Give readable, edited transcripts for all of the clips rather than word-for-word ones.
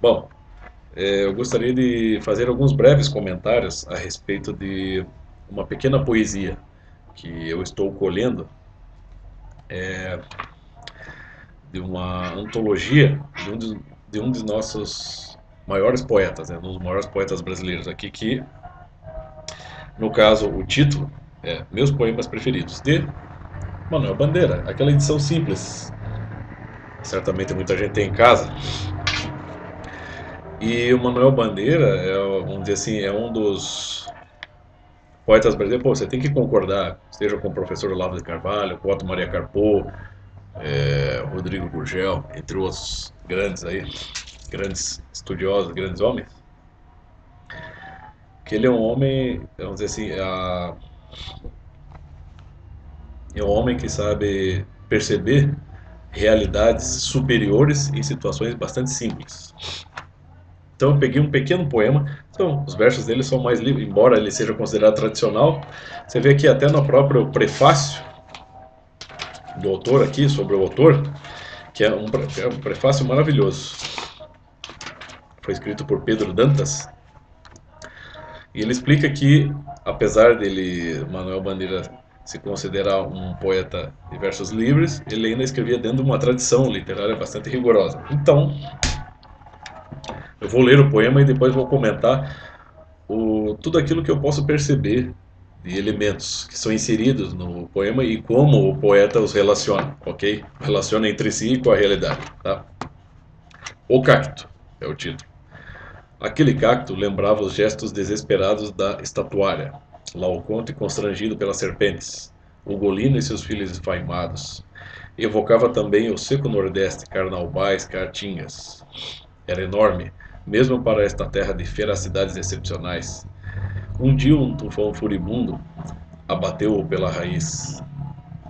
Bom, eu gostaria de fazer alguns breves comentários a respeito de uma pequena poesia que eu estou colhendo de uma antologia de um dos nossos maiores poetas, né, um dos maiores poetas brasileiros aqui, que, no caso, o título é Meus Poemas Preferidos, de Manuel Bandeira, aquela edição simples, que certamente muita gente tem em casa. E o Manuel Bandeira, vamos dizer assim, é um dos poetas brasileiros. Pô, você tem que concordar, seja com o professor Olavo de Carvalho, com Otto Maria Carpo, Rodrigo Gurgel, entre outros grandes aí, grandes estudiosos, grandes homens, que ele é um homem, vamos dizer assim, é um homem que sabe perceber realidades superiores em situações bastante simples. Então eu peguei um pequeno poema, então os versos dele são mais livres, embora ele seja considerado tradicional, você vê aqui até no próprio prefácio do autor aqui, sobre o autor, que é um prefácio maravilhoso. Foi escrito por Pedro Dantas, e ele explica que, apesar dele, Manuel Bandeira, se considerar um poeta de versos livres, ele ainda escrevia dentro de uma tradição literária bastante rigorosa. Então, eu vou ler o poema e depois vou comentar tudo aquilo que eu posso perceber de elementos que são inseridos no poema e como o poeta os relaciona, ok? Relaciona entre si e com a realidade, tá? O cacto é o título. Aquele cacto lembrava os gestos desesperados da estatuária, Laoconte constrangido pelas serpentes, Ugolino e seus filhos esfaimados. Evocava também o seco nordeste, carnaubais, caatingas. Era enorme, mesmo para esta terra de feracidades excepcionais. Um dia um tufão furibundo abateu-o pela raiz.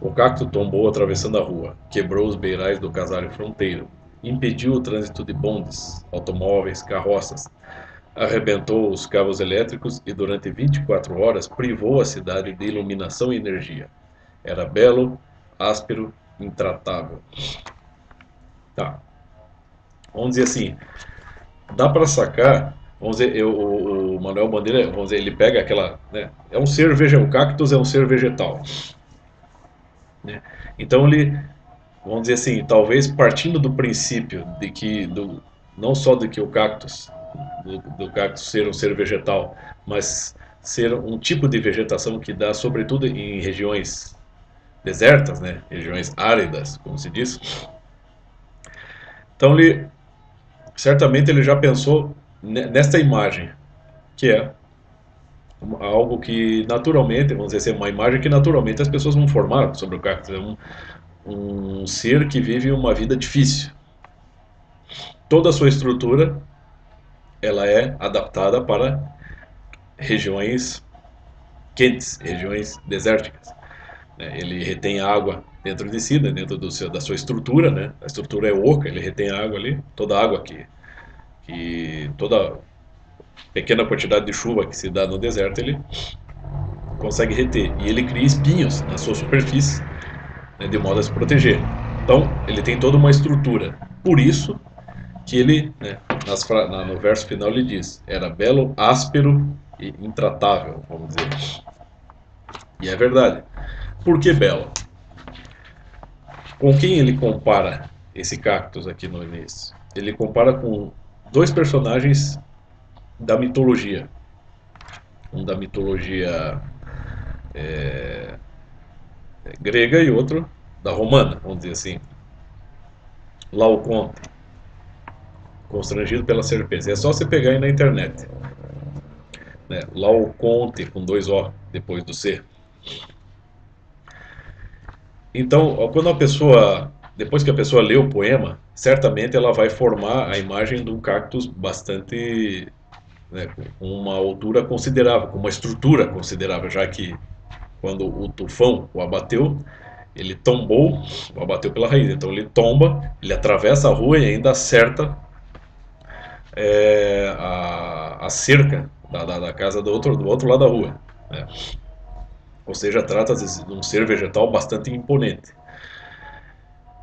O cacto tombou atravessando a rua, quebrou os beirais do casário fronteiro, impediu o trânsito de bondes, automóveis, carroças, arrebentou os cabos elétricos e durante 24 horas privou a cidade de iluminação e energia. Era belo, áspero, intratável. Tá, vamos dizer assim, dá para sacar, vamos dizer, o Manuel Bandeira, vamos dizer, ele pega aquela, né, é um ser vegetal, o cactus é um ser vegetal, né? Então ele, vamos dizer assim, talvez partindo do princípio de que não só de que o cactus do cactus ser um ser vegetal, mas ser um tipo de vegetação que dá sobretudo em regiões desertas, né, regiões áridas, como se diz. Então ele certamente ele já pensou nesta imagem, que é algo que naturalmente, vamos dizer assim, uma imagem que naturalmente as pessoas vão formar sobre o cactus. É um ser que vive uma vida difícil. Toda a sua estrutura ela é adaptada para regiões quentes, regiões desérticas. Ele retém água dentro de si, né, dentro da sua estrutura, né? A estrutura é oca, ele retém água ali, toda a água que toda pequena quantidade de chuva que se dá no deserto ele consegue reter. E ele cria espinhos na sua superfície, né, de modo a se proteger. Então ele tem toda uma estrutura. Por isso que ele, né, no verso final ele diz, era belo, áspero e intratável, vamos dizer. E é verdade. Por que belo? Com quem ele compara esse cactus aqui no início? Ele compara com dois personagens da mitologia. Um da mitologia grega e outro da romana, vamos dizer assim. Laoconte, constrangido pela serpente. É só você pegar aí na internet. Né? Laoconte, com dois O depois do C. Então, quando a pessoa, depois que a pessoa lê o poema, certamente ela vai formar a imagem de um cactus bastante, né, com uma altura considerável, com uma estrutura considerável, já que quando o tufão o abateu, ele tombou, o abateu pela raiz. Então ele tomba, ele atravessa a rua e ainda acerta a cerca da casa do outro lado da rua. Né? Ou seja, trata-se de um ser vegetal bastante imponente.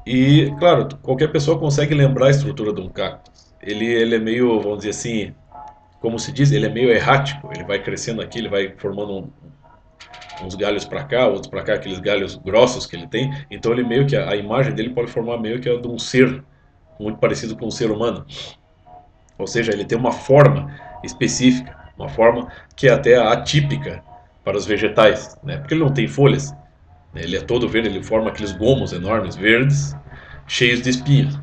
E, claro, qualquer pessoa consegue lembrar a estrutura de um cactus. ele é meio, vamos dizer assim, como se diz, ele é meio errático. Ele vai crescendo aqui, ele vai formando uns galhos para cá, outros para cá, aqueles galhos grossos que ele tem. Então ele meio que a imagem dele pode formar meio que a de um ser muito parecido com um ser humano. Ou seja, ele tem uma forma específica, uma forma que é até atípica para os vegetais, né? Porque ele não tem folhas, né? Ele é todo verde, ele forma aqueles gomos enormes verdes, cheios de espinhos.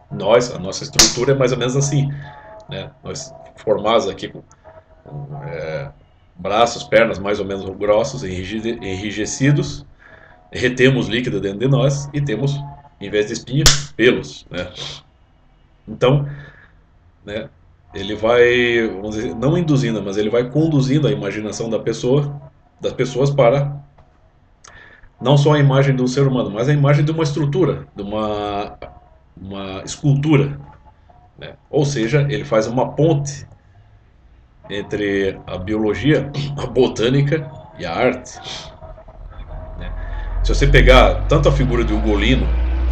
A nossa estrutura é mais ou menos assim, né? Nós formados aqui com braços, pernas mais ou menos grossos, enrijecidos, retemos líquido dentro de nós e temos, em vez de espinhos, pelos, né? Então, né, ele vai, vamos dizer, não induzindo, mas ele vai conduzindo a imaginação das pessoas para não só a imagem do ser humano, mas a imagem de uma estrutura, de uma escultura, né? Ou seja, ele faz uma ponte entre a biologia, a botânica e a arte, né? Se você pegar tanto a figura de Ugolino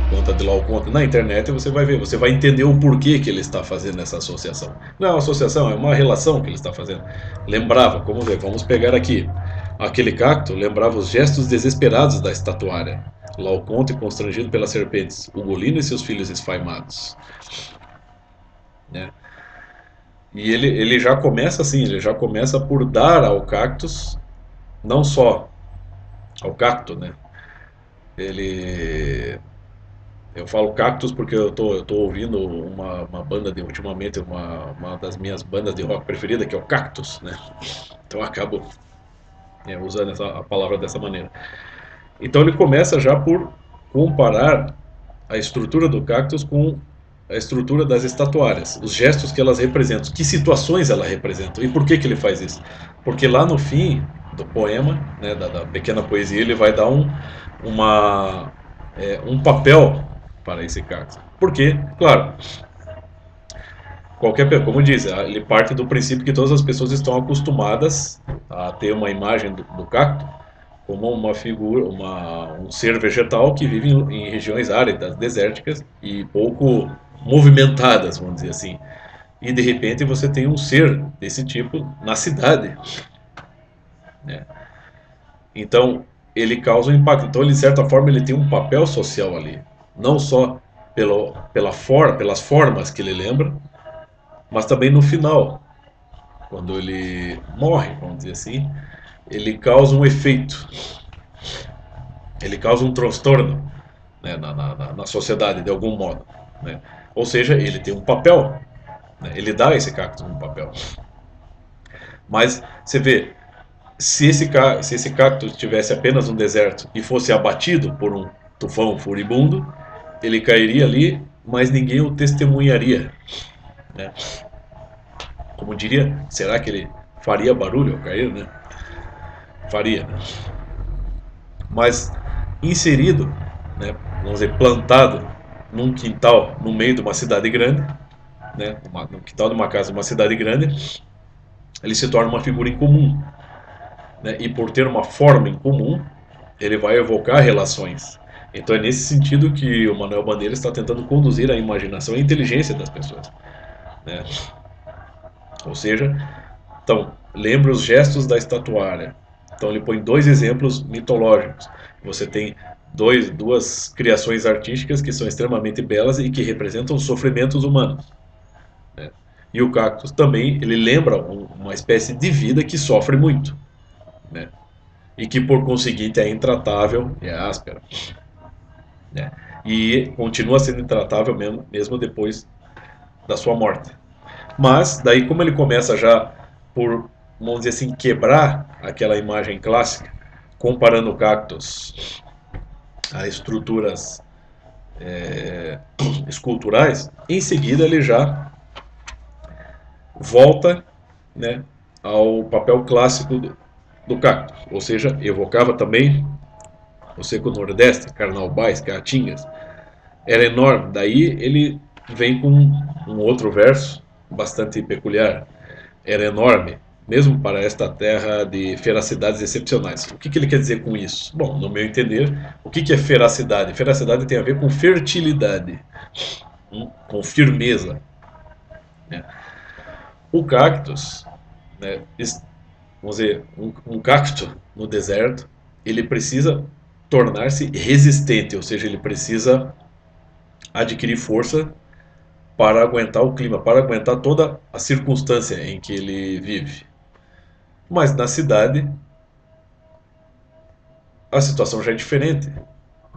quanto a de Laocoonte na internet, você vai ver, você vai entender o porquê que ele está fazendo essa associação. Não é uma associação, é uma relação que ele está fazendo. Lembrava, vamos pegar aqui. Aquele cacto lembrava os gestos desesperados da estatuária. Laocoonte constrangido pelas serpentes, Ugolino e seus filhos esfaimados, né? E ele já começa assim, ele já começa por dar ao cactus, não só ao cacto, né? Ele Eu falo Cactus porque eu tô ouvindo uma banda de ultimamente, uma das minhas bandas de rock preferida, que é o Cactus, né? Então eu acabo usando a palavra dessa maneira. Então ele começa já por comparar a estrutura do cactus com a estrutura das estatuárias, os gestos que elas representam, que situações elas representam e por que ele faz isso. Porque lá no fim do poema, né, da pequena poesia, ele vai dar um papel para esse cactus. Porque, claro, como diz, ele parte do princípio que todas as pessoas estão acostumadas a ter uma imagem do cacto como uma figura, um ser vegetal que vive em regiões áridas, desérticas e pouco movimentadas, vamos dizer assim. E de repente você tem um ser desse tipo na cidade, né? Então ele causa um impacto. Então ele, de certa forma, ele tem um papel social ali, não só pelas formas que ele lembra, mas também no final, quando ele morre, vamos dizer assim, ele causa um efeito, ele causa um transtorno, né, na sociedade de algum modo, né? Ou seja, ele tem um papel, né? Ele dá a esse cacto um papel. Mas você vê, se esse cacto estivesse apenas no deserto e fosse abatido por um tufão furibundo, ele cairia ali, mas ninguém o testemunharia, né? Como diria, será que ele faria barulho ao cair, né? Faria, né? Mas inserido, né, vamos dizer, plantado num quintal no meio de uma cidade grande, né, no quintal de uma casa de uma cidade grande, ele se torna uma figura incomum, né, e por ter uma forma incomum, ele vai evocar relações. Então é nesse sentido que o Manuel Bandeira está tentando conduzir a imaginação e a inteligência das pessoas, né? Ou seja, então, lembra os gestos da estatuária. Então ele põe dois exemplos mitológicos. Você tem duas criações artísticas que são extremamente belas e que representam os sofrimentos humanos, né? E o cactus também, ele lembra uma espécie de vida que sofre muito, né? E que por conseguinte é intratável, é áspera, né? E continua sendo intratável mesmo depois da sua morte. Mas daí como ele começa já por, vamos dizer assim, quebrar aquela imagem clássica, comparando o cactus a estruturas esculturais, em seguida ele já volta, né, ao papel clássico do cactus, ou seja, evocava também o seco nordeste, carnaubais, caatingas, era enorme. Daí ele vem com um outro verso bastante peculiar. Era enorme, mesmo para esta terra de feracidades excepcionais. O que ele quer dizer com isso? Bom, no meu entender, o que é feracidade? Feracidade tem a ver com fertilidade. com firmeza, né? O cactus, né, vamos dizer, um cacto no deserto, ele precisa tornar-se resistente, ou seja, ele precisa adquirir força para aguentar o clima, para aguentar toda a circunstância em que ele vive. Mas na cidade, a situação já é diferente,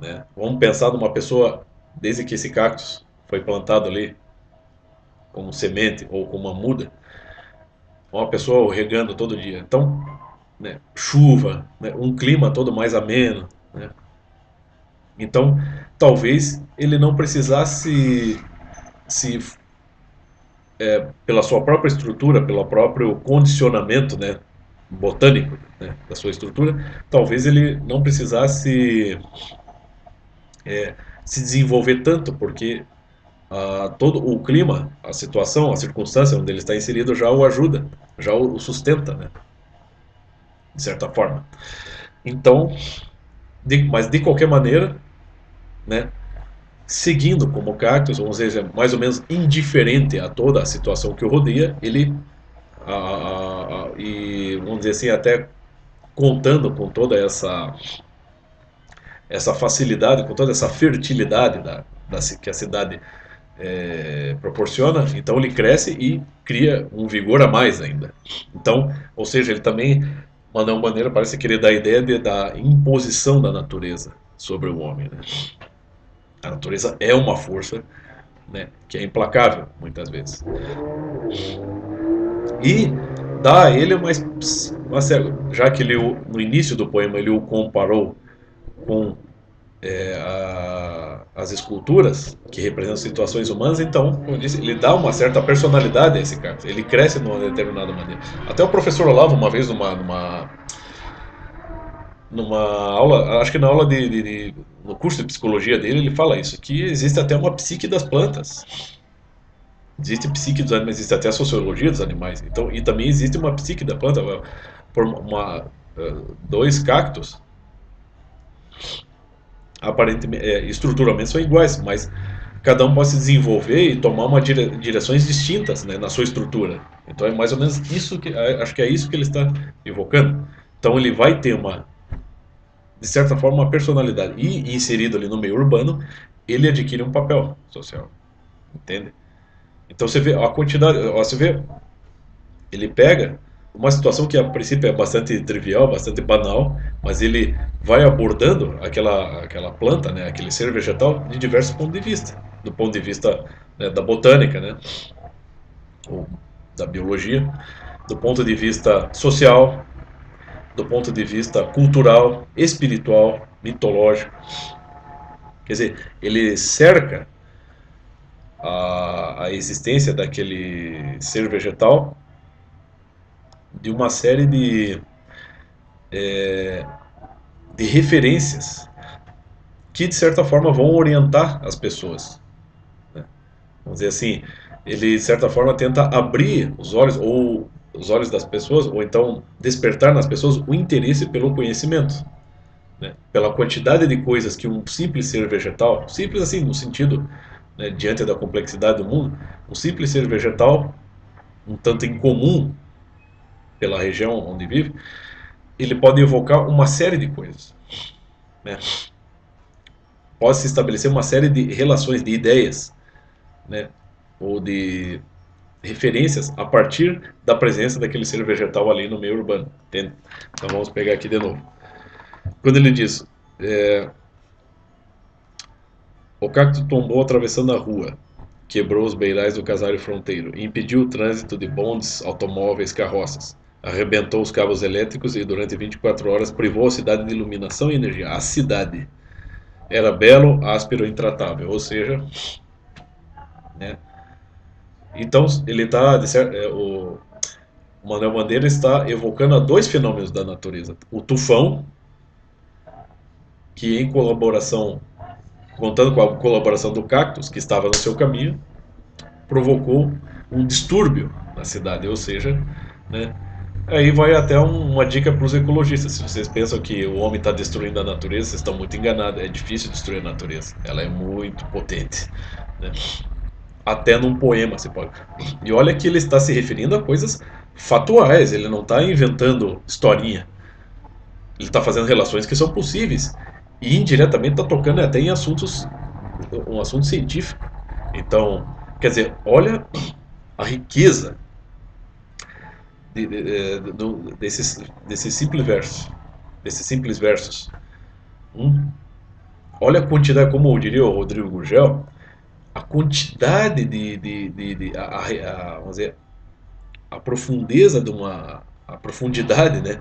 né? Vamos pensar numa pessoa, desde que esse cactus foi plantado ali, como semente ou como uma muda, uma pessoa regando todo dia. Então, né, chuva, né, um clima todo mais ameno, né? Então, talvez ele não precisasse se pela sua própria estrutura, pelo próprio condicionamento, né, botânico, né, da sua estrutura, talvez ele não precisasse se desenvolver tanto, porque todo o clima, a situação, a circunstância onde ele está inserido já o ajuda, já o sustenta, né, de certa forma. Então, mas de qualquer maneira, né, seguindo como cactus, vamos dizer, mais ou menos indiferente a toda a situação que o rodeia, ele, e vamos dizer assim, até contando com toda essa facilidade, com toda essa fertilidade que a cidade proporciona, então ele cresce e cria um vigor a mais ainda. Então, ou seja, ele também, de uma maneira, parece querer dar a ideia da imposição da natureza sobre o homem, né? A natureza é uma força, né, que é implacável, muitas vezes. E dá a ele já que ele, no início do poema, ele o comparou com as esculturas que representam situações humanas, então, como eu disse, ele dá uma certa personalidade a esse cara. Ele cresce de uma determinada maneira. Até o professor Olavo, uma vez, numa aula, acho que na aula no curso de psicologia dele, ele fala isso, que existe até uma psique das plantas. Existe psique dos animais, existe até a sociologia dos animais. Então, e também existe uma psique da planta. Por dois cactos, aparentemente, estruturalmente são iguais, mas cada um pode se desenvolver e tomar direções distintas, né, na sua estrutura. Então é mais ou menos isso que acho que é isso que ele está evocando. Então ele vai ter de certa forma, uma personalidade e inserido ali no meio urbano, ele adquire um papel social, entende? Então você vê a quantidade, você vê, ele pega uma situação que a princípio é bastante trivial, bastante banal, mas ele vai abordando aquela planta, né, aquele ser vegetal de diversos pontos de vista, do ponto de vista, né, da botânica, né, ou da biologia, do ponto de vista social, do ponto de vista cultural, espiritual, mitológico. Quer dizer, ele cerca a existência daquele ser vegetal de uma série de referências que, de certa forma, vão orientar as pessoas, né? Vamos dizer assim, ele, de certa forma, tenta abrir os olhos, ou os olhos das pessoas, ou então despertar nas pessoas o interesse pelo conhecimento, né? Pela quantidade de coisas que um simples ser vegetal, simples assim, no sentido, né, diante da complexidade do mundo, um simples ser vegetal, um tanto incomum pela região onde vive, ele pode evocar uma série de coisas, né? Pode se estabelecer uma série de relações, de ideias, né, ou de referências a partir da presença daquele ser vegetal ali no meio urbano. Entende? Então vamos pegar aqui de novo. Quando ele diz, o cacto tombou atravessando a rua, quebrou os beirais do casário fronteiro, impediu o trânsito de bondes, automóveis, carroças, arrebentou os cabos elétricos e durante 24 horas privou a cidade de iluminação e energia. A cidade era belo, áspero e intratável, ou seja, né? Então ele está, o Manuel Bandeira está evocando a dois fenômenos da natureza: o tufão, que em colaboração, contando com a colaboração do cactus que estava no seu caminho, provocou um distúrbio na cidade, ou seja, né? Aí vai até uma dica para os ecologistas. Se vocês pensam que o homem está destruindo a natureza, vocês estão muito enganados. É difícil destruir a natureza. Ela é muito potente, né? até num poema você pode. E olha que ele está se referindo a coisas fatuais, ele não está inventando historinha. Ele está fazendo relações que são possíveis. E indiretamente está tocando até em assuntos, um assunto científico. Então, quer dizer, olha a riqueza desses simples versos. Desses simples versos. Um, olha a quantidade, como diria o Rodrigo Gurgel, a quantidade vamos dizer, a profundeza de uma, a profundidade, né,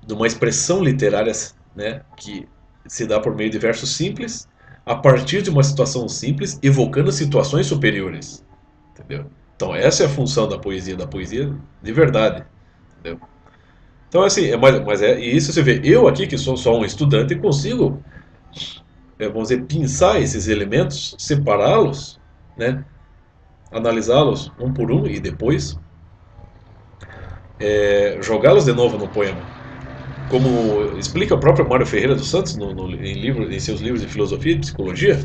de uma expressão literária, né, que se dá por meio de versos simples, a partir de uma situação simples, evocando situações superiores, entendeu? Então essa é a função da poesia de verdade, entendeu? Então assim, e isso você vê, eu aqui que sou só um estudante consigo, vamos dizer, pensar esses elementos, separá-los, né, analisá-los um por um e depois jogá-los de novo no poema. Como explica o próprio Mário Ferreira dos Santos em seus livros de filosofia e psicologia,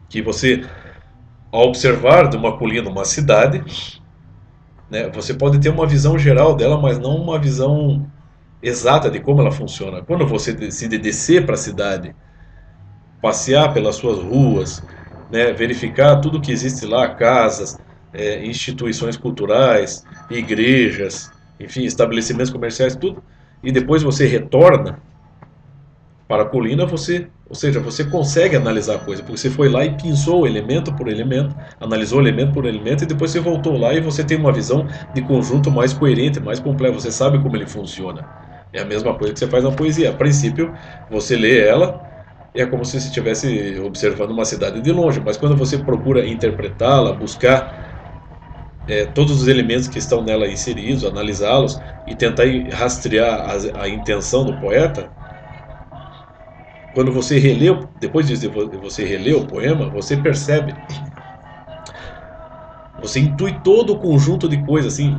que você, ao observar de uma colina uma cidade, né, você pode ter uma visão geral dela, mas não uma visão exata de como ela funciona. Quando você decide descer para a cidade, passear pelas suas ruas, né, verificar tudo que existe lá, casas, instituições culturais, igrejas, enfim, estabelecimentos comerciais, tudo, e depois você retorna para a colina, ou seja, você consegue analisar a coisa, porque você foi lá e pensou elemento por elemento, analisou elemento por elemento, e depois você voltou lá e você tem uma visão de conjunto mais coerente, mais completa, você sabe como ele funciona. É a mesma coisa que você faz na poesia. A princípio, você lê ela e é como se você estivesse observando uma cidade de longe, mas quando você procura interpretá-la, buscar todos os elementos que estão nela inseridos, analisá-los e tentar rastrear a intenção do poeta, quando você relê, depois de você relê o poema, você percebe, você intui todo o conjunto de coisas, assim,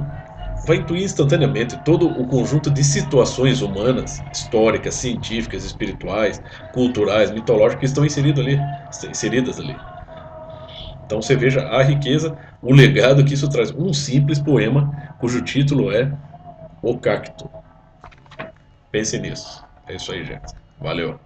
vai intuir instantaneamente todo o conjunto de situações humanas, históricas, científicas, espirituais, culturais, mitológicas que estão inseridas ali. Então você veja a riqueza, o legado que isso traz. Um simples poema cujo título é O Cacto. Pense nisso. É isso aí, gente. Valeu.